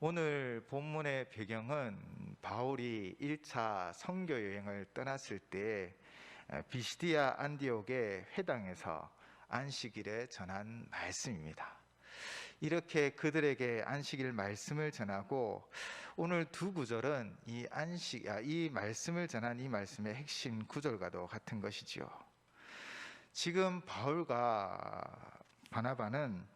오늘 본문의 배경은 바울이 1차 선교 여행을 떠났을 때 비시디아 안디옥의 회당에서 안식일에 전한 말씀입니다. 이렇게 그들에게 안식일 말씀을 전하고 오늘 두 구절은 이 말씀을 전한 이 말씀의 핵심 구절과도 같은 것이지요. 지금 바울과 바나바는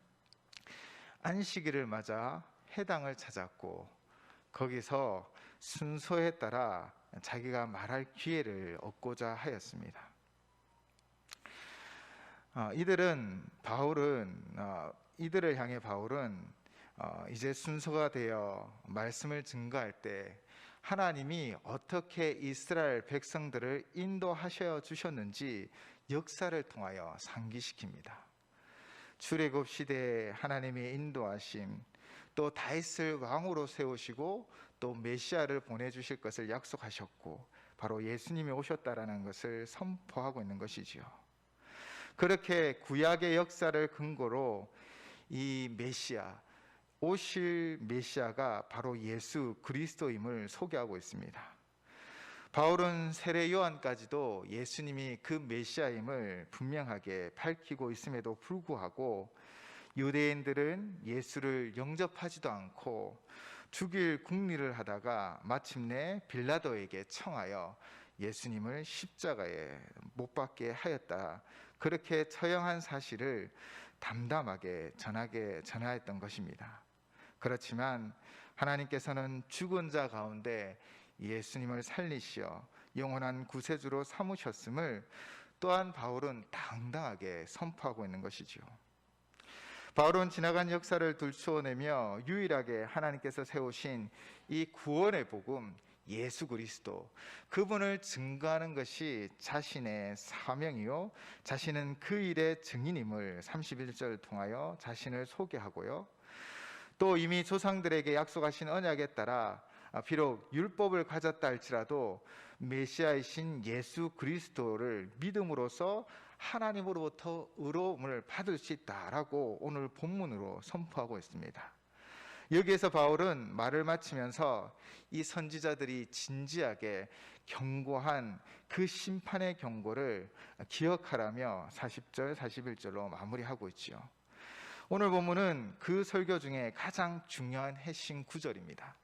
안식일을 맞아 회당을 찾았고 거기서 순서에 따라 자기가 말할 기회를 얻고자 하였습니다. 이들을 향해 바울은 이제 순서가 되어 말씀을 증거할 때 하나님이 어떻게 이스라엘 백성들을 인도하셔 주셨는지 역사를 통하여 상기시킵니다. 출애굽 시대에 하나님의 인도하심, 또 다윗을 왕으로 세우시고 또 메시아를 보내주실 것을 약속하셨고 바로 예수님이 오셨다라는 것을 선포하고 있는 것이지요. 그렇게 구약의 역사를 근거로 이 오실 메시아가 바로 예수 그리스도임을 소개하고 있습니다. 바울은 세례 요한까지도 예수님이 그 메시아임을 분명하게 밝히고 있음에도 불구하고 유대인들은 예수를 영접하지도 않고 죽일 궁리를 하다가 마침내 빌라도에게 청하여 예수님을 십자가에 못 박게 하였다. 그렇게 처형한 사실을 담담하게 전하였던 것입니다. 그렇지만 하나님께서는 죽은 자 가운데 예수님을 살리시어 영원한 구세주로 삼으셨음을 또한 바울은 당당하게 선포하고 있는 것이지요. 바울은 지나간 역사를 들추어내며 유일하게 하나님께서 세우신 이 구원의 복음 예수 그리스도, 그분을 증거하는 것이 자신의 사명이요 자신은 그 일의 증인임을 31절 통하여 자신을 소개하고요, 또 이미 조상들에게 약속하신 언약에 따라 비록 율법을 가졌다 할지라도 메시아이신 예수 그리스도를 믿음으로써 하나님으로부터 의로움을 받을 수 있다라고 오늘 본문으로 선포하고 있습니다. 여기에서 바울은 말을 마치면서 이 선지자들이 진지하게 경고한 그 심판의 경고를 기억하라며 40절, 41절로 마무리하고 있지요. 오늘 본문은 그 설교 중에 가장 중요한 핵심 구절입니다.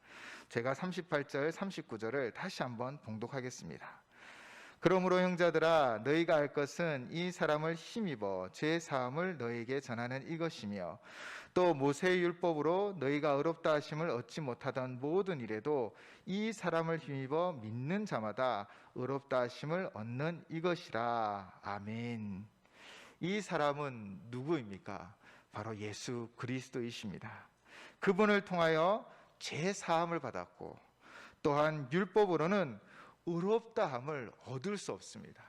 제가 38절, 39절을 다시 한번 봉독하겠습니다. 그러므로 형제들아, 너희가 알 것은 이 사람을 힘입어 죄 사함을 너희에게 전하는 이것이며, 또 모세의 율법으로 너희가 의롭다 하심을 얻지 못하던 모든 일에도 이 사람을 힘입어 믿는 자마다 의롭다 하심을 얻는 이것이라. 아멘. 이 사람은 누구입니까? 바로 예수 그리스도이십니다. 그분을 통하여 죄 사함을 받았고 또한 율법으로는 의롭다함을 얻을 수 없습니다.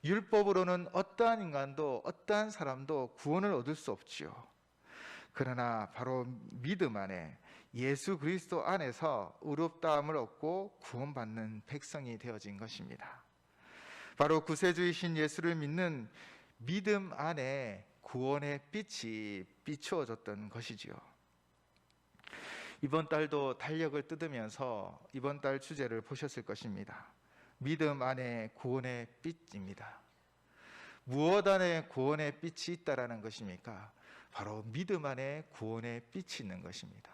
율법으로는 어떠한 인간도 어떠한 사람도 구원을 얻을 수 없지요. 그러나 바로 믿음 안에 예수 그리스도 안에서 의롭다함을 얻고 구원받는 백성이 되어진 것입니다. 바로 구세주이신 예수를 믿는 믿음 안에 구원의 빛이 비추어졌던 것이지요. 이번 달도 달력을 뜯으면서 이번 달 주제를 보셨을 것입니다. 믿음 안에 구원의 빛입니다. 무엇 안에 구원의 빛이 있다라는 것입니까? 바로 믿음 안에 구원의 빛이 있는 것입니다.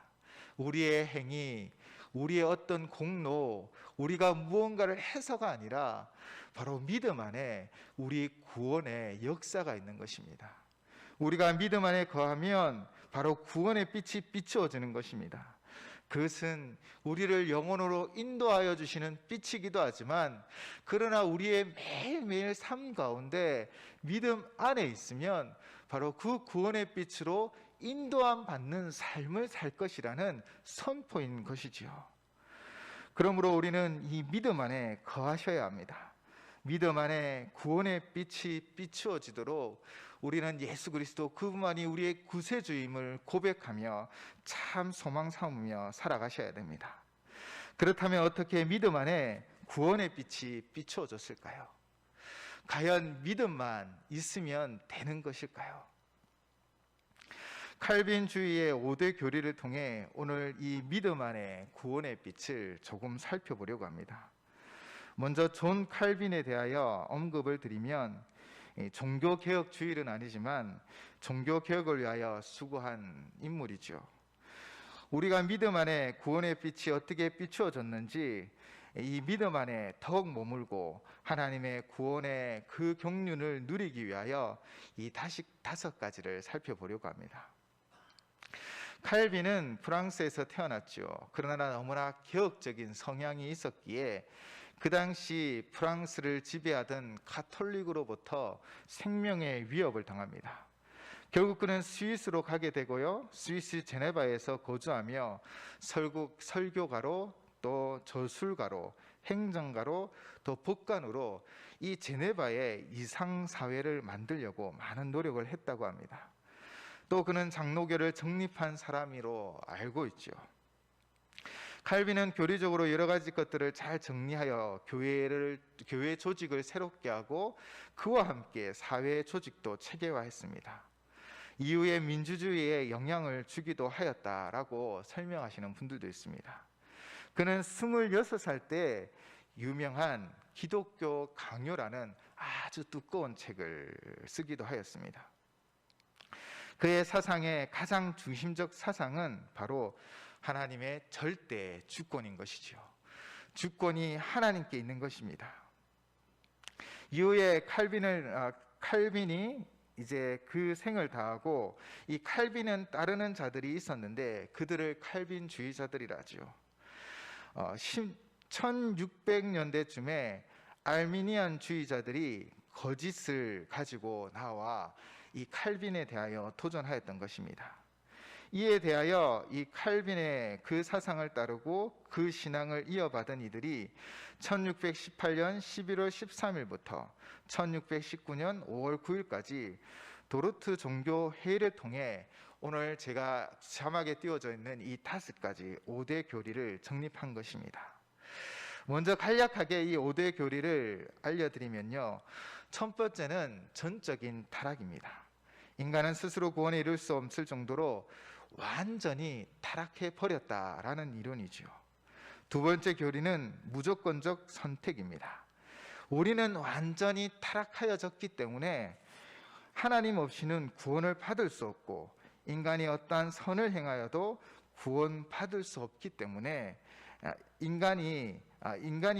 우리의 행위, 우리의 어떤 공로, 우리가 무언가를 해서가 아니라 바로 믿음 안에 우리 구원의 역사가 있는 것입니다. 우리가 믿음 안에 거하면 바로 구원의 빛이 비추어지는 것입니다. 그것은 우리를 영혼으로 인도하여 주시는 빛이기도 하지만, 그러나 우리의 매일매일 삶 가운데 믿음 안에 있으면 바로 그 구원의 빛으로 인도함 받는 삶을 살 것이라는 선포인 것이지요. 그러므로 우리는 이 믿음 안에 거하셔야 합니다. 믿음 안에 구원의 빛이 비추어지도록 우리는 예수 그리스도 그분만이 우리의 구세주임을 고백하며 참 소망 삼으며 살아가셔야 됩니다. 그렇다면 어떻게 믿음 안에 구원의 빛이 비추어졌을까요? 과연 믿음만 있으면 되는 것일까요? 칼빈주의의 5대 교리를 통해 오늘 이 믿음 안에 구원의 빛을 조금 살펴보려고 합니다. 먼저 존 칼빈에 대하여 언급을 드리면 종교개혁주의는 아니지만 종교개혁을 위하여 수고한 인물이죠. 우리가 믿음 안에 구원의 빛이 어떻게 비추어졌는지 이 믿음 안에 더욱 머물고 하나님의 구원의 그 경륜을 누리기 위하여 이 다섯 가지를 살펴보려고 합니다. 칼빈은 프랑스에서 태어났죠. 그러나 너무나 개혁적인 성향이 있었기에 그 당시 프랑스를 지배하던 가톨릭으로부터 생명의 위협을 당합니다. 결국 그는 스위스로 가게 되고요. 스위스 제네바에서 거주하며 설교가로, 또 저술가로, 행정가로, 또 법관으로 이 제네바의 이상사회를 만들려고 많은 노력을 했다고 합니다. 또 그는 장로교를 정립한 사람으로 알고 있죠. 칼빈은 교리적으로 여러 가지 것들을 잘 정리하여 교회 조직을 새롭게 하고 그와 함께 사회 조직도 체계화했습니다. 이후에 민주주의에 영향을 주기도 하였다라고 설명하시는 분들도 있습니다. 그는 26살 때 유명한 기독교 강요라는 아주 두꺼운 책을 쓰기도 하였습니다. 그의 사상의 가장 중심적 사상은 바로 하나님의 절대 주권인 것이죠. 주권이 하나님께 있는 것입니다. 이후에 칼빈이 이제 그 생을 다하고 이 칼빈은 따르는 자들이 있었는데 그들을 칼빈주의자들이라죠. 1600년대쯤에 알미니안주의자들이 거짓을 가지고 나와 이 칼빈에 대하여 도전하였던 것입니다. 이에 대하여 이 칼빈의 그 사상을 따르고 그 신앙을 이어받은 이들이 1618년 11월 13일부터 1619년 5월 9일까지 도르트 종교 회의를 통해 오늘 제가 자막에 띄워져 있는 이 5가지 5대 교리를 정립한 것입니다. 먼저 간략하게 이 5대 교리를 알려드리면요, 첫 번째는 전적인 타락입니다. 인간은 스스로 구원에 이룰 수 없을 정도로 완전히 타락해 버렸다라는 이론이죠. 두 번째 교리는 무조건적 선택입니다. 우리는 완전히 타락하여졌기 때문에 하나님 없이는 구원을 받을 수 없고 인간이 어떠한 선을 행하여도 구원받을 수 없기 때문에 인간이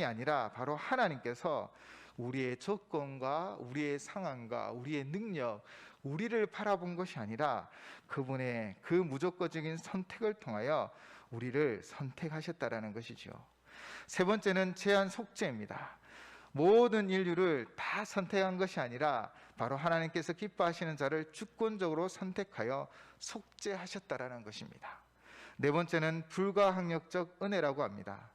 아니라 바로 하나님께서 우리의 조건과 우리의 상황과 우리의 능력, 우리를 바라본 것이 아니라 그분의 그 무조건적인 선택을 통하여 우리를 선택하셨다라는 것이죠. 세 번째는 제한 속죄입니다. 모든 인류를 다 선택한 것이 아니라 바로 하나님께서 기뻐하시는 자를 주권적으로 선택하여 속죄하셨다라는 것입니다. 네 번째는 불가항력적 은혜라고 합니다.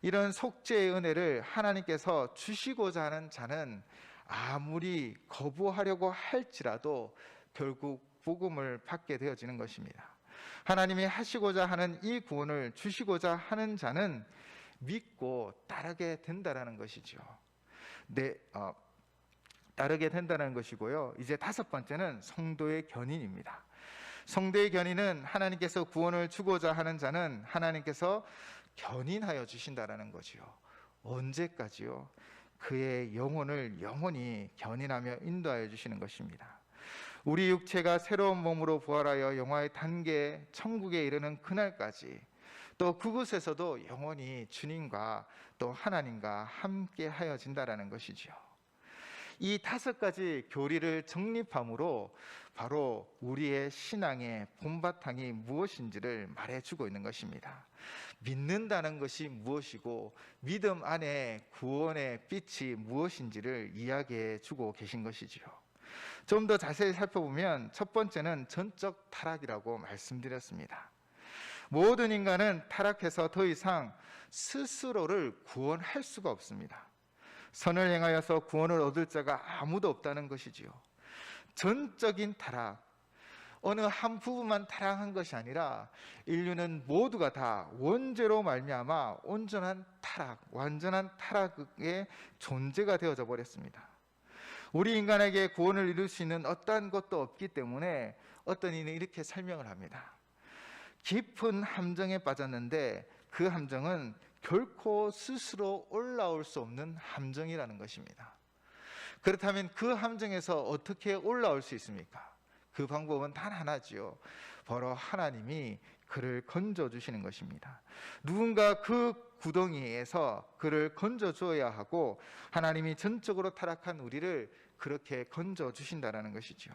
이런 속죄의 은혜를 하나님께서 주시고자 하는 자는 아무리 거부하려고 할지라도 결국 복음을 받게 되어지는 것입니다. 하나님이 하시고자 하는 이 구원을 주시고자 하는 자는 믿고 따르게 된다라는 것이죠. 따르게 된다는 것이고요. 이제 다섯 번째는 성도의 견인입니다. 성도의 견인은 하나님께서 구원을 주고자 하는 자는 하나님께서 견인하여 주신다라는 거지요. 언제까지요? 그의 영혼을 영원히 견인하며 인도하여 주시는 것입니다. 우리 육체가 새로운 몸으로 부활하여 영화의 단계 천국에 이르는 그날까지 또 그곳에서도 영원히 주님과 또 하나님과 함께 하여진다라는 것이죠. 이 다섯 가지 교리를 정립함으로 바로 우리의 신앙의 본바탕이 무엇인지를 말해주고 있는 것입니다. 믿는다는 것이 무엇이고 믿음 안에 구원의 빛이 무엇인지를 이야기해 주고 계신 것이지요. 좀 더 자세히 살펴보면 첫 번째는 전적 타락이라고 말씀드렸습니다. 모든 인간은 타락해서 더 이상 스스로를 구원할 수가 없습니다. 선을 행하여서 구원을 얻을 자가 아무도 없다는 것이지요. 전적인 타락, 어느 한 부분만 타락한 것이 아니라 인류는 모두가 다 원죄로 말미암아 온전한 타락, 완전한 타락의 존재가 되어져 버렸습니다. 우리 인간에게 구원을 이룰 수 있는 어떠한 것도 없기 때문에 어떤 이는 이렇게 설명을 합니다. 깊은 함정에 빠졌는데 그 함정은 결코 스스로 올라올 수 없는 함정이라는 것입니다. 그렇다면 그 함정에서 어떻게 올라올 수 있습니까? 그 방법은 단 하나지요. 바로 하나님이 그를 건져주시는 것입니다. 누군가 그 구덩이에서 그를 건져줘야 하고 하나님이 전적으로 타락한 우리를 그렇게 건져주신다는 것이죠.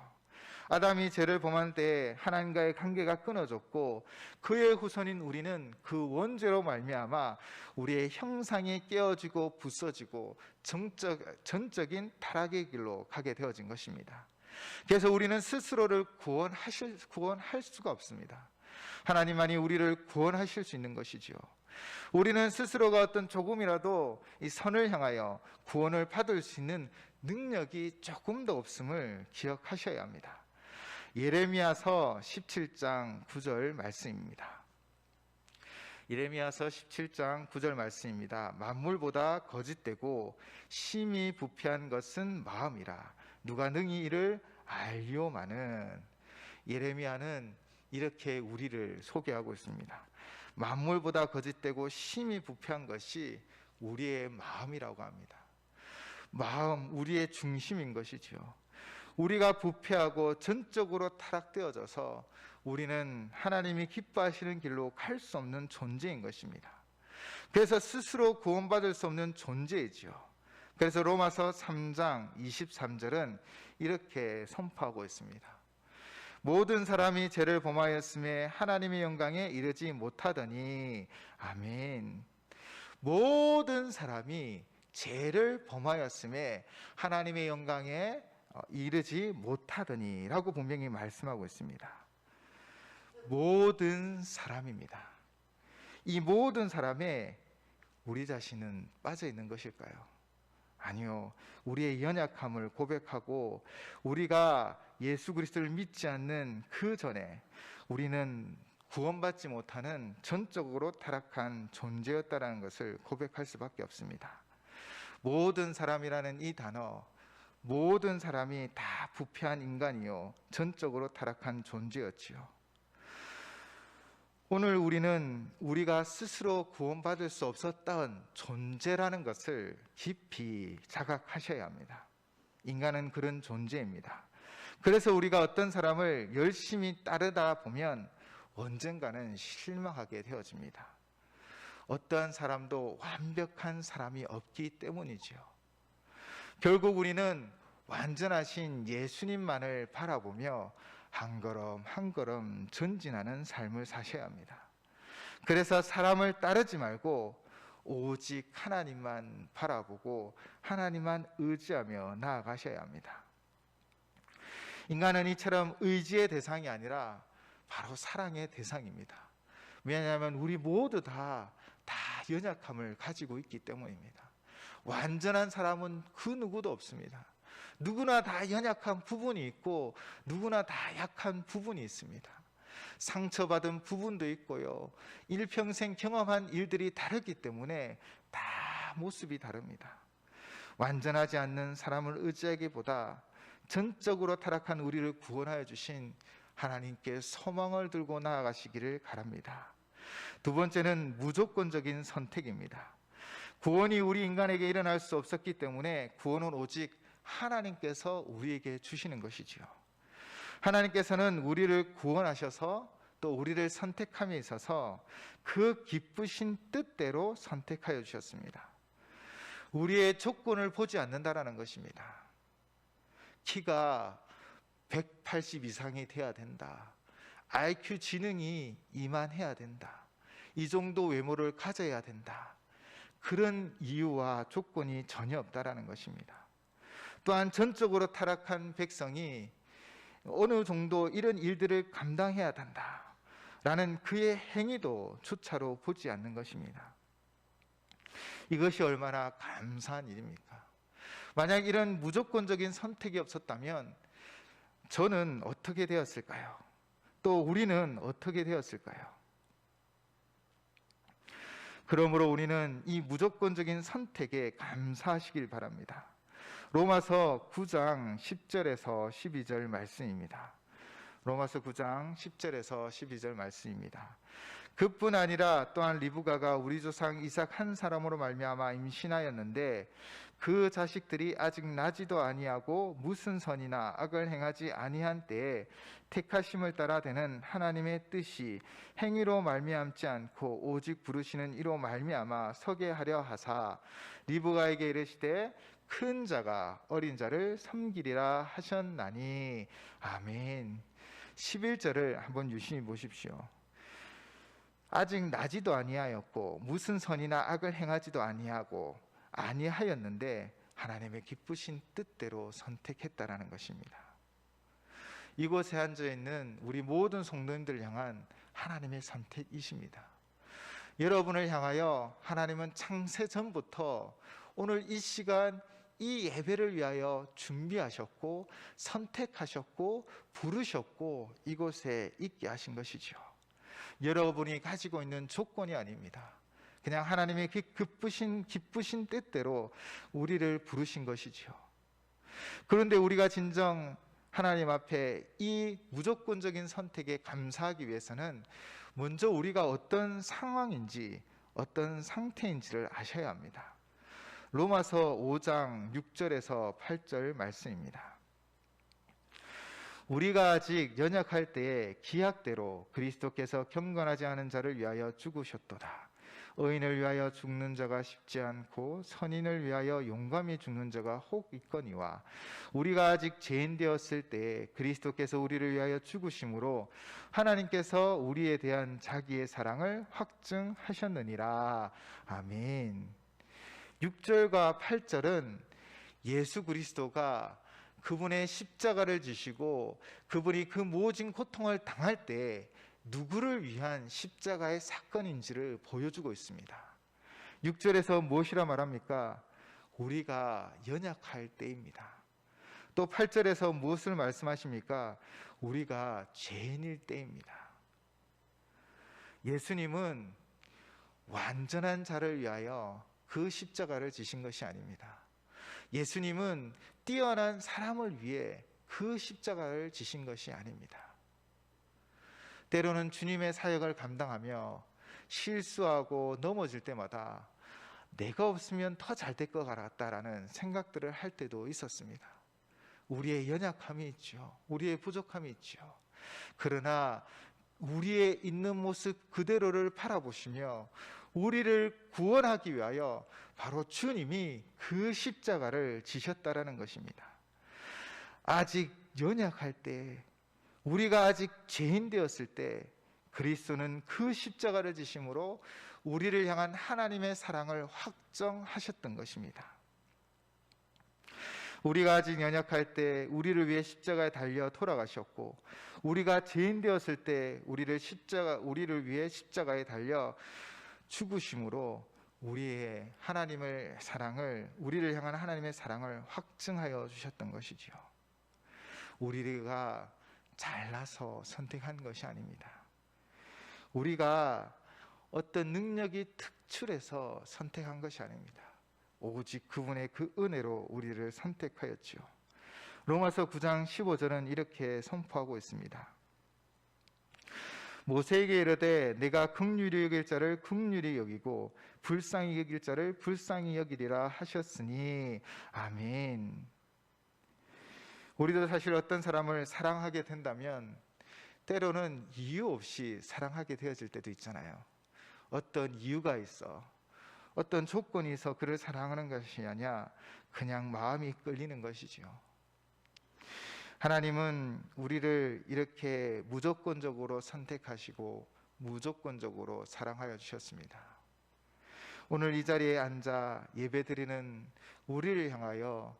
아담이 죄를 범한 때에 하나님과의 관계가 끊어졌고 그의 후손인 우리는 그 원죄로 말미암아 우리의 형상이 깨어지고 부서지고 전적인 타락의 길로 가게 되어진 것입니다. 그래서 우리는 스스로를 구원할 수가 없습니다. 하나님만이 우리를 구원하실 수 있는 것이지요. 우리는 스스로가 어떤 조금이라도 이 선을 향하여 구원을 받을 수 있는 능력이 조금 더 없음을 기억하셔야 합니다. 예레미야서 17장 9절 말씀입니다. 예레미야서 17장 9절 말씀입니다. 만물보다 거짓되고 심히 부패한 것은 마음이라 누가 능히 이를 알리오마는. 예레미야는 이렇게 우리를 소개하고 있습니다. 만물보다 거짓되고 심히 부패한 것이 우리의 마음이라고 합니다. 마음, 우리의 중심인 것이죠. 우리가 부패하고 전적으로 타락되어져서 우리는 하나님이 기뻐하시는 길로 갈 수 없는 존재인 것입니다. 그래서 스스로 구원받을 수 없는 존재이지요. 그래서 로마서 3장 23절은 이렇게 선포하고 있습니다. 모든 사람이 죄를 범하였음에 하나님의 영광에 이르지 못하더니. 아멘. 모든 사람이 죄를 범하였음에 하나님의 영광에 이르지 못하더니 라고 분명히 말씀하고 있습니다. 모든 사람입니다. 이 모든 사람에 우리 자신은 빠져 있는 것일까요? 아니요. 우리의 연약함을 고백하고 우리가 예수 그리스도를 믿지 않는 그 전에 우리는 구원받지 못하는 전적으로 타락한 존재였다는 것을 고백할 수밖에 없습니다. 모든 사람이라는 이 단어, 모든 사람이 다 부패한 인간이요 전적으로 타락한 존재였지요. 오늘 우리는 우리가 스스로 구원받을 수 없었던 존재라는 것을 깊이 자각하셔야 합니다. 인간은 그런 존재입니다. 그래서 우리가 어떤 사람을 열심히 따르다 보면 언젠가는 실망하게 되어집니다. 어떠한 사람도 완벽한 사람이 없기 때문이죠. 결국 우리는 완전하신 예수님만을 바라보며 한 걸음 한 걸음 전진하는 삶을 사셔야 합니다. 그래서 사람을 따르지 말고 오직 하나님만 바라보고 하나님만 의지하며 나아가셔야 합니다. 인간은 이처럼 의지의 대상이 아니라 바로 사랑의 대상입니다. 왜냐하면 우리 모두 다 연약함을 가지고 있기 때문입니다. 완전한 사람은 그 누구도 없습니다. 누구나 다 연약한 부분이 있고 누구나 다 약한 부분이 있습니다. 상처받은 부분도 있고요. 일평생 경험한 일들이 다르기 때문에 다 모습이 다릅니다. 완전하지 않는 사람을 의지하기보다 전적으로 타락한 우리를 구원하여 주신 하나님께 소망을 들고 나아가시기를 바랍니다. 두 번째는 무조건적인 선택입니다. 구원이 우리 인간에게 일어날 수 없었기 때문에 구원은 오직 하나님께서 우리에게 주시는 것이지요. 하나님께서는 우리를 구원하셔서 또 우리를 선택함에 있어서 그 기쁘신 뜻대로 선택하여 주셨습니다. 우리의 조건을 보지 않는다라는 것입니다. 키가 180 이상이 돼야 된다. IQ 지능이 이만해야 된다. 이 정도 외모를 가져야 된다. 그런 이유와 조건이 전혀 없다라는 것입니다. 또한 전적으로 타락한 백성이 어느 정도 이런 일들을 감당해야 된다라는 그의 행위도 조차로 보지 않는 것입니다. 이것이 얼마나 감사한 일입니까? 만약 이런 무조건적인 선택이 없었다면 저는 어떻게 되었을까요? 또 우리는 어떻게 되었을까요? 그러므로 우리는 이 무조건적인 선택에 감사하시길 바랍니다. 로마서 9장 10절에서 12절 말씀입니다. 로마서 9장 10절에서 12절 말씀입니다. 그뿐 아니라 또한 리브가가 우리 조상 이삭 한 사람으로 말미암아 임신하였는데 그 자식들이 아직 나지도 아니하고 무슨 선이나 악을 행하지 아니한 때에 택하심을 따라 되는 하나님의 뜻이 행위로 말미암지 않고 오직 부르시는 이로 말미암아 서게 하려 하사 리브가에게 이르시되 큰 자가 어린 자를 섬기리라 하셨나니. 아멘. 11절을 한번 유심히 보십시오. 아직 나지도 아니하였고 무슨 선이나 악을 행하지도 아니하였는데 하나님의 기쁘신 뜻대로 선택했다라는 것입니다. 이곳에 앉아 있는 우리 모든 성도님들 향한 하나님의 선택이십니다. 여러분을 향하여 하나님은 창세 전부터 오늘 이 시간 이 예배를 위하여 준비하셨고 선택하셨고 부르셨고 이곳에 있게 하신 것이죠. 여러분이 가지고 있는 조건이 아닙니다. 그냥 하나님의 기쁘신 뜻대로 우리를 부르신 것이죠. 그런데 우리가 진정 하나님 앞에 이 무조건적인 선택에 감사하기 위해서는 먼저 우리가 어떤 상황인지 어떤 상태인지를 아셔야 합니다. 로마서 5장 6절에서 8절 말씀입니다. 우리가 아직 연약할 때에 기약대로 그리스도께서 경건하지 않은 자를 위하여 죽으셨도다. 의인을 위하여 죽는 자가 쉽지 않고 선인을 위하여 용감히 죽는 자가 혹 있거니와 우리가 아직 죄인 되었을 때에 그리스도께서 우리를 위하여 죽으심으로 하나님께서 우리에 대한 자기의 사랑을 확증하셨느니라. 아멘. 6절과 8절은 예수 그리스도가 그분의 십자가를 지시고 그분이 그 모진 고통을 당할 때 누구를 위한 십자가의 사건인지를 보여주고 있습니다. 6절에서 무엇이라 말합니까? 우리가 연약할 때입니다. 또 8절에서 무엇을 말씀하십니까? 우리가 죄인일 때입니다. 예수님은 완전한 자를 위하여 그 십자가를 지신 것이 아닙니다. 예수님은 뛰어난 사람을 위해 그 십자가를 지신 것이 아닙니다. 때로는 주님의 사역을 감당하며 실수하고 넘어질 때마다 내가 없으면 더 잘 될 것 같다라는 생각들을 할 때도 있었습니다. 우리의 연약함이 있죠. 우리의 부족함이 있죠. 그러나 우리의 있는 모습 그대로를 바라보시며 우리를 구원하기 위하여 바로 주님이 그 십자가를 지셨다라는 것입니다. 아직 연약할 때, 우리가 아직 죄인 되었을 때 그리스도는 그 십자가를 지심으로 우리를 향한 하나님의 사랑을 확정하셨던 것입니다. 우리가 아직 연약할 때 우리를 위해 십자가에 달려 돌아가셨고 우리가 죄인 되었을 때 우리를 위해 십자가에 달려 죽으심으로 우리의 하나님의 사랑을, 우리를 향한 하나님의 사랑을 확증하여 주셨던 것이지요. 우리가 잘나서 선택한 것이 아닙니다. 우리가 어떤 능력이 특출해서 선택한 것이 아닙니다. 오직 그분의 그 은혜로 우리를 선택하였지요. 로마서 9장 15절은 이렇게 선포하고 있습니다. 모세에게 이르되 내가 긍휼히 여길 자를 긍휼히 여기고 불쌍히 여길 자를 불쌍히 여기리라 하셨으니. 아멘. 우리도 사실 어떤 사람을 사랑하게 된다면 때로는 이유 없이 사랑하게 되어질 때도 있잖아요. 어떤 이유가 있어, 어떤 조건이 있어 그를 사랑하는 것이 아니라 그냥 마음이 끌리는 것이죠. 하나님은 우리를 이렇게 무조건적으로 선택하시고 무조건적으로 사랑하여 주셨습니다. 오늘 이 자리에 앉아 예배드리는 우리를 향하여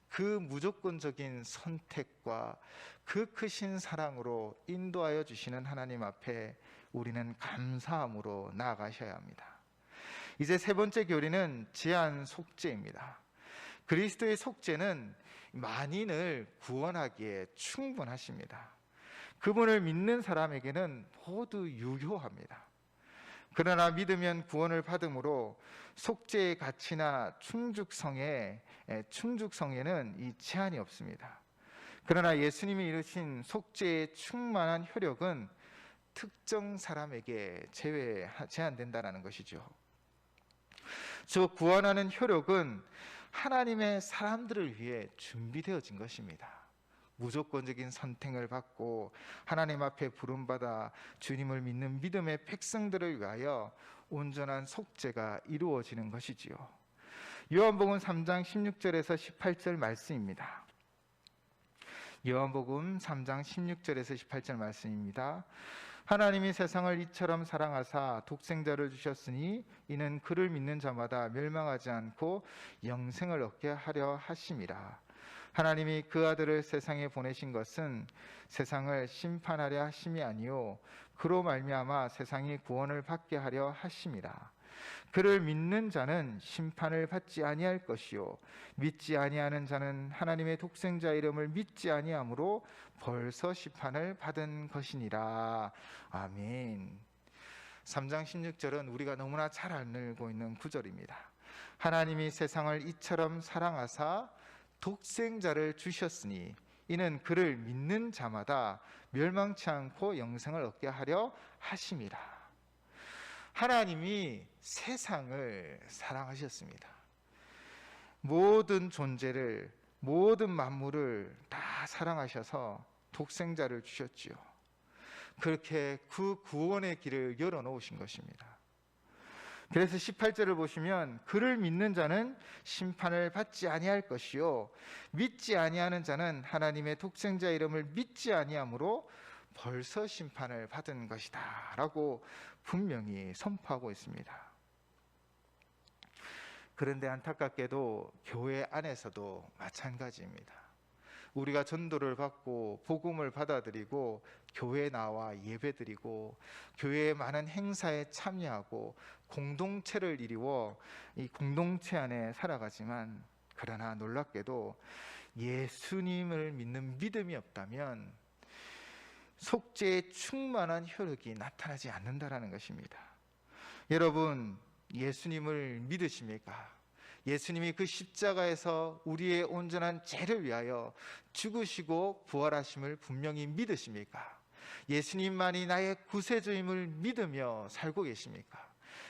그 무조건적인 선택과 그 크신 사랑으로 인도하여 주시는 하나님 앞에 우리는 감사함으로 나아가셔야 합니다. 이제 세 번째 교리는 제한 속죄입니다. 그리스도의 속죄는 만인을 구원하기에 충분하십니다. 그분을 믿는 사람에게는 모두 유효합니다. 그러나 믿으면 구원을 받음으로 속죄의 가치나 충죽성에는 이 제한이 없습니다. 그러나 예수님이 이루신 속죄의 충만한 효력은 특정 사람에게 제한된다는 것이죠. 저 구원하는 효력은 하나님의 사람들을 위해 준비되어진 것입니다. 무조건적인 선택을 받고 하나님 앞에 부름받아 주님을 믿는 믿음의 백성들을 위하여 온전한 속죄가 이루어지는 것이지요. 요한복음 3장 16절에서 18절 말씀입니다. 요한복음 3장 16절에서 18절 말씀입니다. 하나님이 세상을 이처럼 사랑하사 독생자를 주셨으니 이는 그를 믿는 자마다 멸망하지 않고 영생을 얻게 하려 하심이라. 하나님이 그 아들을 세상에 보내신 것은 세상을 심판하려 하심이 아니요 그로 말미암아 세상이 구원을 받게 하려 하심이라. 그를 믿는 자는 심판을 받지 아니할 것이요 믿지 아니하는 자는 하나님의 독생자 이름을 믿지 아니하므로 벌써 심판을 받은 것이니라. 아멘. 3장 16절은 우리가 너무나 잘 알고 있는 구절입니다. 하나님이 세상을 이처럼 사랑하사 독생자를 주셨으니 이는 그를 믿는 자마다 멸망치 않고 영생을 얻게 하려 하심이라. 하나님이 세상을 사랑하셨습니다. 모든 존재를, 모든 만물을 다 사랑하셔서 독생자를 주셨지요. 그렇게 그 구원의 길을 열어놓으신 것입니다. 그래서 18절을 보시면 그를 믿는 자는 심판을 받지 아니할 것이요 믿지 아니하는 자는 하나님의 독생자 이름을 믿지 아니하므로 벌써 심판을 받은 것이다 라고 분명히 선포하고 있습니다. 그런데 안타깝게도 교회 안에서도 마찬가지입니다. 우리가 전도를 받고 복음을 받아들이고 교회에 나와 예배드리고 교회의 많은 행사에 참여하고 공동체를 이루어 이 공동체 안에 살아가지만 그러나 놀랍게도 예수님을 믿는 믿음이 없다면 속죄의 충만한 효력이 나타나지 않는다라는 것입니다. 여러분, 예수님을 믿으십니까? 예수님이 그 십자가에서 우리의 온전한 죄를 위하여 죽으시고 부활하심을 분명히 믿으십니까? 예수님만이 나의 구세주임을 믿으며 살고 계십니까?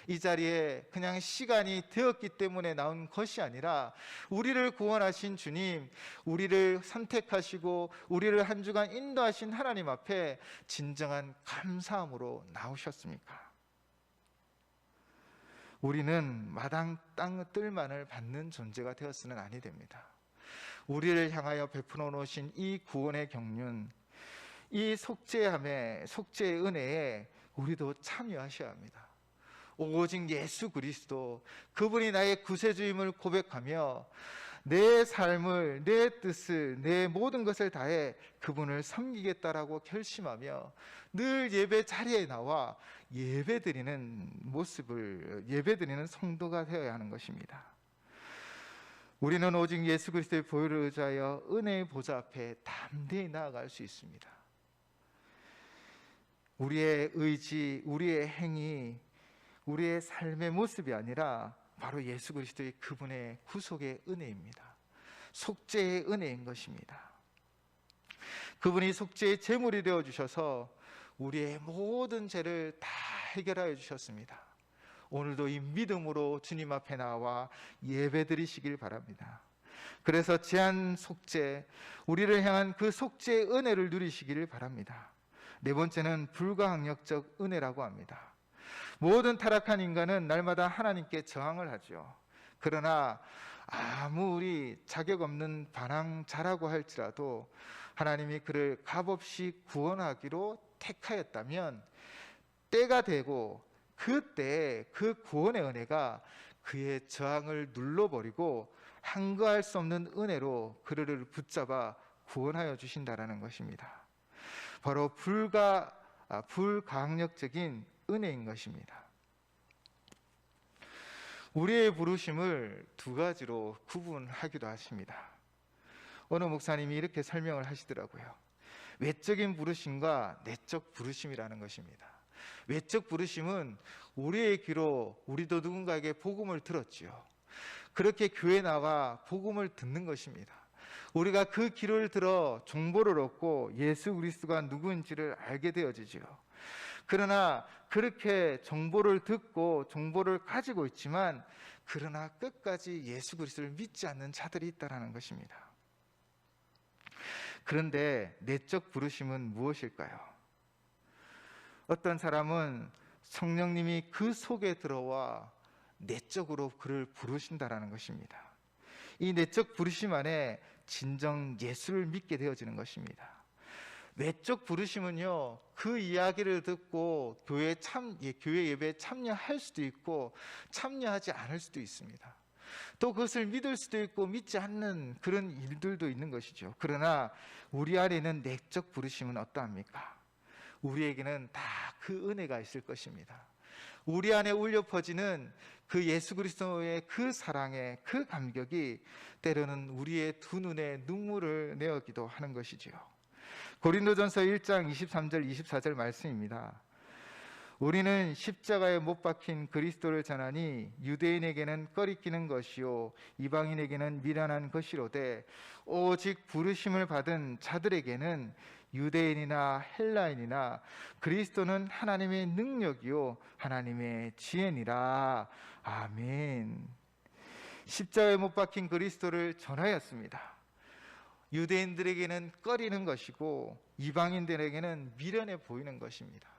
이 자리에 그냥 시간이 되었기 때문에 나온 것이 아니라 우리를 구원하신 주님, 우리를 선택하시고 우리를 한 주간 인도하신 하나님 앞에 진정한 감사함으로 나오셨습니까? 우리는 마당 땅 뜰만을 받는 존재가 되었으면 아니 됩니다. 우리를 향하여 베풀어 놓으신 이 구원의 경륜, 이 속죄의 은혜에 우리도 참여하셔야 합니다. 오직 예수 그리스도, 그분이 나의 구세주임을 고백하며 내 삶을, 내 뜻을, 내 모든 것을 다해 그분을 섬기겠다라고 결심하며 늘 예배 자리에 나와 예배드리는 모습을, 예배드리는 성도가 되어야 하는 것입니다. 우리는 오직 예수 그리스도의 보혈을 의지하여 은혜의 보좌 앞에 담대히 나아갈 수 있습니다. 우리의 의지, 우리의 행위, 우리의 삶의 모습이 아니라 바로 예수 그리스도의 그분의 구속의 은혜입니다. 속죄의 은혜인 것입니다. 그분이 속죄의 제물이 되어주셔서 우리의 모든 죄를 다 해결하여 주셨습니다. 오늘도 이 믿음으로 주님 앞에 나와 예배드리시길 바랍니다. 그래서 제한 속죄, 우리를 향한 그 속죄의 은혜를 누리시기를 바랍니다. 네 번째는 불가항력적 은혜라고 합니다. 모든 타락한 인간은 날마다 하나님께 저항을 하죠. 그러나 아무리 자격 없는 반항자라고 할지라도 하나님이 그를 값없이 구원하기로 택하였다면 때가 되고 그때 그 구원의 은혜가 그의 저항을 눌러버리고 한거할 수 없는 은혜로 그를 붙잡아 구원하여 주신다라는 것입니다. 바로 불가항력적인 은혜인 것입니다. 우리의 부르심을 두 가지로 구분하기도 하십니다. 어느 목사님이 이렇게 설명을 하시더라고요. 외적인 부르심과 내적 부르심이라는 것입니다. 외적 부르심은 우리의 귀로 우리도 누군가에게 복음을 들었지요. 그렇게 교회 나와 복음을 듣는 것입니다. 우리가 그 길을 들어 정보를 얻고 예수 그리스도가 누구인지를 알게 되어지죠. 그러나 그렇게 정보를 듣고 정보를 가지고 있지만 그러나 끝까지 예수 그리스도를 믿지 않는 자들이 있다는 것입니다. 그런데 내적 부르심은 무엇일까요? 어떤 사람은 성령님이 그 속에 들어와 내적으로 그를 부르신다라는 것입니다. 이 내적 부르심 안에 진정 예수를 믿게 되어지는 것입니다. 외적 부르심은요, 그 이야기를 듣고 교회 예배에 참여할 수도 있고 참여하지 않을 수도 있습니다. 또 그것을 믿을 수도 있고 믿지 않는 그런 일들도 있는 것이죠. 그러나 우리 안에는 내적 부르심은 어떠합니까? 우리에게는 다 그 은혜가 있을 것입니다. 우리 안에 울려 퍼지는 그 예수 그리스도의 그 사랑의 그 감격이 때로는 우리의 두 눈에 눈물을 내어기도 하는 것이지요. 고린도전서 1장 23절 24절 말씀입니다. 우리는 십자가에 못 박힌 그리스도를 전하니 유대인에게는 꺼리끼는 것이요 이방인에게는 미련한 것이로되 오직 부르심을 받은 자들에게는 유대인이나 헬라인이나 그리스도는 하나님의 능력이요 하나님의 지혜니라. 아멘. 십자가에 못 박힌 그리스도를 전하였습니다. 유대인들에게는 꺼리는 것이고 이방인들에게는 미련해 보이는 것입니다.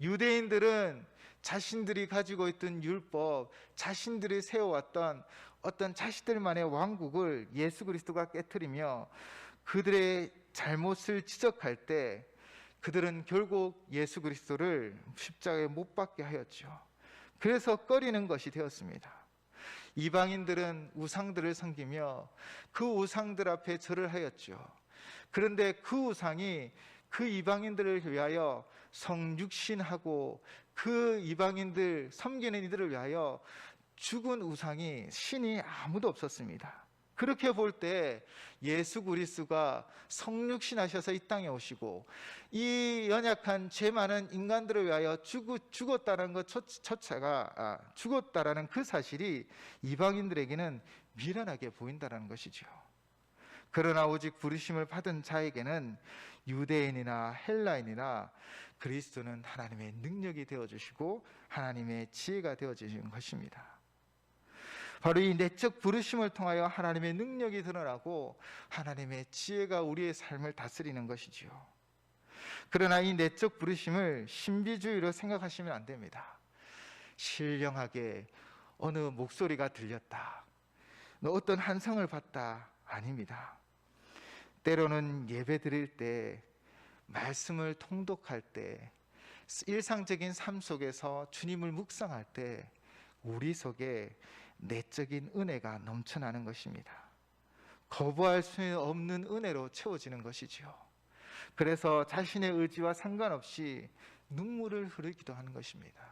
유대인들은 자신들이 가지고 있던 율법, 자신들이 세워왔던 어떤 자신들만의 왕국을 예수 그리스도가 깨트리며 그들의 잘못을 지적할 때 그들은 결국 예수 그리스도를 십자가에 못 박게 하였죠. 그래서 꺼리는 것이 되었습니다. 이방인들은 우상들을 섬기며 그 우상들 앞에 절을 하였죠. 그런데 그 우상이 그 이방인들을 위하여 성육신하고 그 이방인들 섬기는 이들을 위하여 죽은 우상이 신이 아무도 없었습니다. 그렇게 볼 때 예수 그리스도가 성육신하셔서 이 땅에 오시고 이 연약한 죄 많은 인간들을 위하여 죽었다는 것 죽었다라는 그 사실이 이방인들에게는 미련하게 보인다는 것이죠. 그러나 오직 부르심을 받은 자에게는 유대인이나 헬라인이나 그리스도는 하나님의 능력이 되어주시고 하나님의 지혜가 되어주시는 것입니다. 바로 이 내적 부르심을 통하여 하나님의 능력이 드러나고 하나님의 지혜가 우리의 삶을 다스리는 것이지요. 그러나 이 내적 부르심을 신비주의로 생각하시면 안 됩니다. 신령하게 어느 목소리가 들렸다, 어떤 한성을 봤다, 아닙니다. 때로는 예배 드릴 때, 말씀을 통독할 때, 일상적인 삶 속에서 주님을 묵상할 때 우리 속에 내적인 은혜가 넘쳐나는 것입니다. 거부할 수 없는 은혜로 채워지는 것이지요. 그래서 자신의 의지와 상관없이 눈물을 흐르기도 하는 것입니다.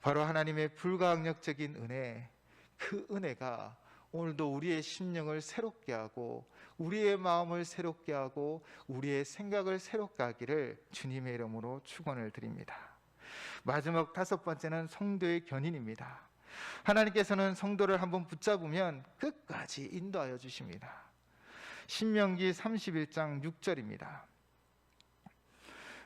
바로 하나님의 불가항력적인 은혜, 그 은혜가 오늘도 우리의 심령을 새롭게 하고 우리의 마음을 새롭게 하고 우리의 생각을 새롭게 하기를 주님의 이름으로 축원을 드립니다. 마지막 5번째는 성도의 견인입니다. 하나님께서는 성도를 한번 붙잡으면 끝까지 인도하여 주십니다. 신명기 31장 6절입니다.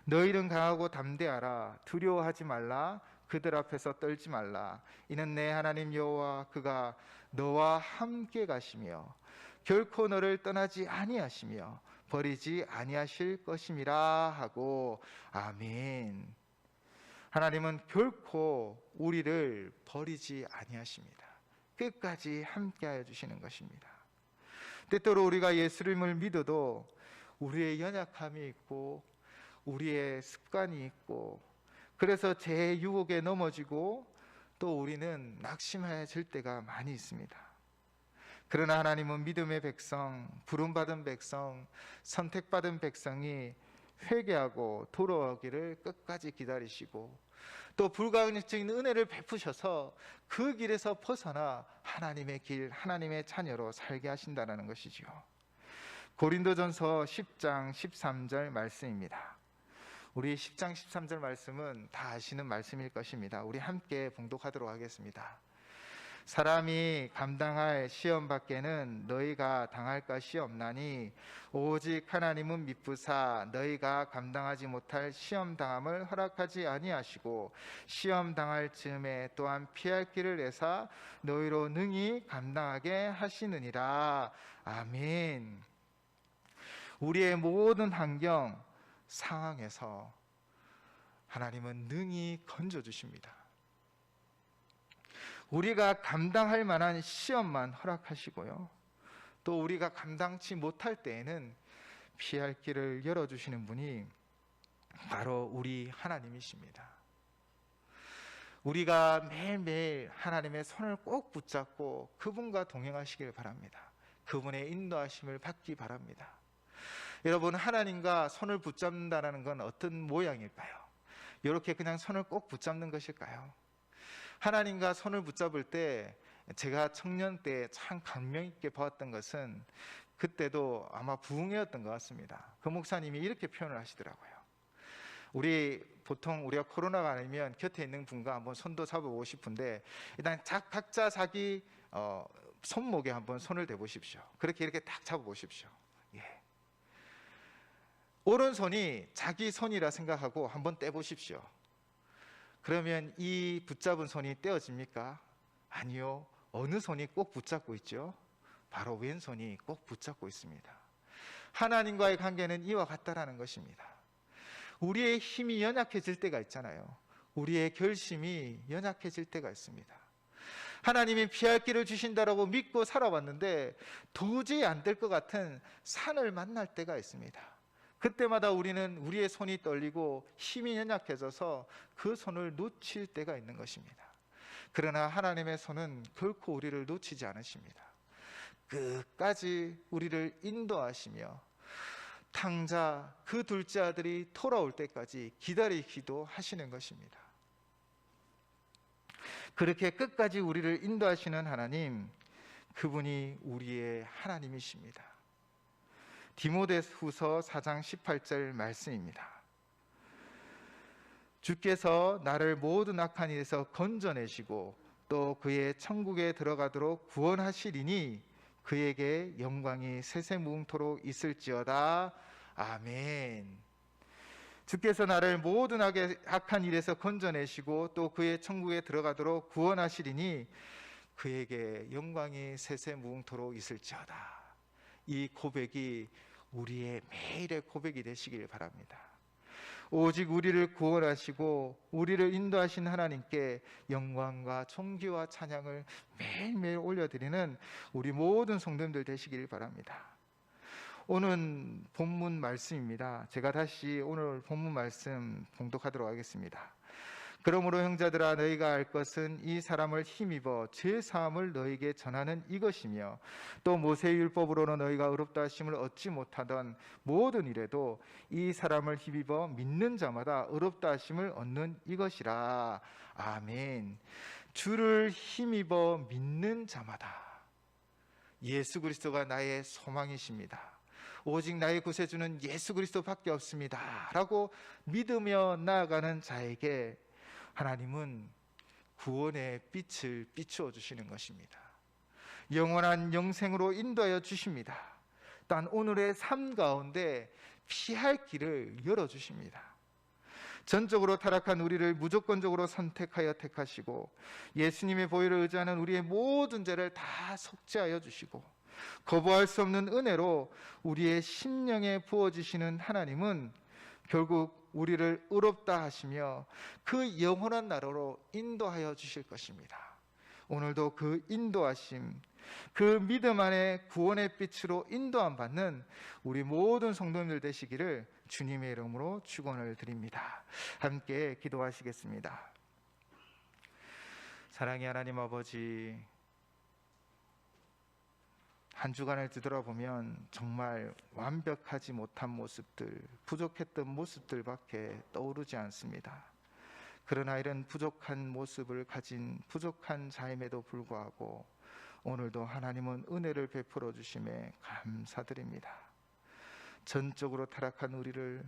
너희는 강하고 담대하라. 두려워하지 말라. 그들 앞에서 떨지 말라. 이는 내 하나님 여호와 그가 너와 함께 가시며 결코 너를 떠나지 아니하시며 버리지 아니하실 것임이라 하고. 아멘. 하나님은 결코 우리를 버리지 아니하십니다. 끝까지 함께하여 주시는 것입니다. 때때로 우리가 예수님을 믿어도 우리의 연약함이 있고 우리의 습관이 있고 그래서 죄의 유혹에 넘어지고 또 우리는 낙심해질 때가 많이 있습니다. 그러나 하나님은 믿음의 백성, 부름받은 백성, 선택받은 백성이 회개하고 돌아오기를 끝까지 기다리시고 또 불가항력적인 은혜를 베푸셔서 그 길에서 벗어나 하나님의 길, 하나님의 자녀로 살게 하신다는 것이죠. 고린도전서 10장 13절 말씀입니다. 우리 10장 13절 말씀은 다 아시는 말씀일 것입니다. 우리 함께 봉독하도록 하겠습니다. 사람이 감당할 시험 밖에는 너희가 당할 것이 없나니 오직 하나님은 미쁘사 너희가 감당하지 못할 시험 당함을 허락하지 아니하시고 시험 당할 즈음에 또한 피할 길을 내사 너희로 능히 감당하게 하시느니라. 아멘. 우리의 모든 환경 상황에서 하나님은 능히 건져주십니다. 우리가 감당할 만한 시험만 허락하시고요, 또 우리가 감당치 못할 때에는 피할 길을 열어주시는 분이 바로 우리 하나님이십니다. 우리가 매일매일 하나님의 손을 꼭 붙잡고 그분과 동행하시길 바랍니다. 그분의 인도하심을 받기 바랍니다. 여러분, 하나님과 손을 붙잡는다는 건 어떤 모양일까요? 이렇게 그냥 손을 꼭 붙잡는 것일까요? 하나님과 손을 붙잡을 때 제가 청년 때 참 감명 있게 보았던 것은, 그때도 아마 부흥회였던 것 같습니다. 그 목사님이 이렇게 표현을 하시더라고요. 보통 우리가 코로나가 아니면 곁에 있는 분과 한번 손도 잡아보고 싶은데, 일단 각자 자기 손목에 한번 손을 대보십시오. 그렇게 이렇게 딱 잡아보십시오. 예. 오른손이 자기 손이라 생각하고 한번 떼보십시오. 그러면 이 붙잡은 손이 떼어집니까? 아니요. 어느 손이 꼭 붙잡고 있죠? 바로 왼손이 꼭 붙잡고 있습니다. 하나님과의 관계는 이와 같다라는 것입니다. 우리의 힘이 연약해질 때가 있잖아요. 우리의 결심이 연약해질 때가 있습니다. 하나님이 피할 길을 주신다라고 믿고 살아왔는데 도저히 안 될 것 같은 산을 만날 때가 있습니다. 그때마다 우리는 우리의 손이 떨리고 힘이 연약해져서 그 손을 놓칠 때가 있는 것입니다. 그러나 하나님의 손은 결코 우리를 놓치지 않으십니다. 끝까지 우리를 인도하시며 탕자 그 둘째 아들이 돌아올 때까지 기다리기도 하시는 것입니다. 그렇게 끝까지 우리를 인도하시는 하나님, 그분이 우리의 하나님이십니다. 디모데후서 4장 18절 말씀입니다. 주께서 나를 모든 악한 일에서 건져내시고 또 그의 천국에 들어가도록 구원하시리니 그에게 영광이 세세무궁토록 있을지어다. 아멘. 주께서 나를 모든 악한 일에서 건져내시고 또 그의 천국에 들어가도록 구원하시리니 그에게 영광이 세세무궁토록 있을지어다. 이 고백이 우리의 매일의 고백이 되시길 바랍니다. 오직 우리를 구원하시고 우리를 인도하신 하나님께 영광과 존귀와 찬양을 매일매일 올려드리는 우리 모든 성도님들 되시길 바랍니다. 오늘 본문 말씀입니다. 제가 다시 오늘 본문 말씀 봉독하도록 하겠습니다. 그러므로 형제들아, 너희가 알 것은 이 사람을 힘입어 죄 사함을 너희에게 전하는 이것이며 또 모세의 율법으로는 너희가 의롭다 하심을 얻지 못하던 모든 일에도 이 사람을 힘입어 믿는 자마다 의롭다 하심을 얻는 이것이라. 아멘. 주를 힘입어 믿는 자마다 예수 그리스도가 나의 소망이십니다. 오직 나의 구세주는 예수 그리스도밖에 없습니다 라고 믿으며 나아가는 자에게 하나님은 구원의 빛을 비추어 주시는 것입니다. 영원한 영생으로 인도하여 주십니다. 단 오늘의 삶 가운데 피할 길을 열어주십니다. 전적으로 타락한 우리를 무조건적으로 선택하여 택하시고 예수님의 보혈을 의지하는 우리의 모든 죄를 다 속죄하여 주시고 거부할 수 없는 은혜로 우리의 심령에 부어주시는 하나님은 결국 우리를 의롭다 하시며 그 영원한 나라로 인도하여 주실 것입니다. 오늘도 그 인도하심, 그 믿음 안에 구원의 빛으로 인도함 받는 우리 모든 성도님들 되시기를 주님의 이름으로 축원을 드립니다. 함께 기도하시겠습니다. 사랑의 하나님 아버지, 한 주간을 뒤돌아보면 정말 완벽하지 못한 모습들, 부족했던 모습들밖에 떠오르지 않습니다. 그러나 이런 부족한 모습을 가진 부족한 자임에도 불구하고 오늘도 하나님은 은혜를 베풀어 주심에 감사드립니다. 전적으로 타락한 우리를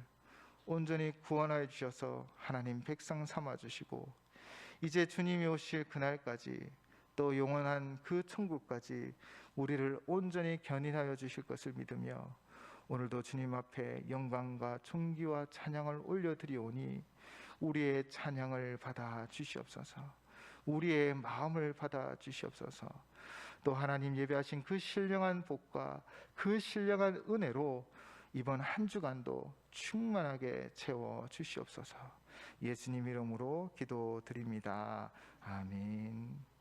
온전히 구원하여 주셔서 하나님 백성 삼아 주시고 이제 주님이 오실 그날까지 또 영원한 그 천국까지 우리를 온전히 견인하여 주실 것을 믿으며 오늘도 주님 앞에 영광과 존귀와 찬양을 올려드리오니 우리의 찬양을 받아 주시옵소서. 우리의 마음을 받아 주시옵소서. 또 하나님 예배하신 그 신령한 복과 그 신령한 은혜로 이번 한 주간도 충만하게 채워 주시옵소서. 예수님 이름으로 기도드립니다. 아멘.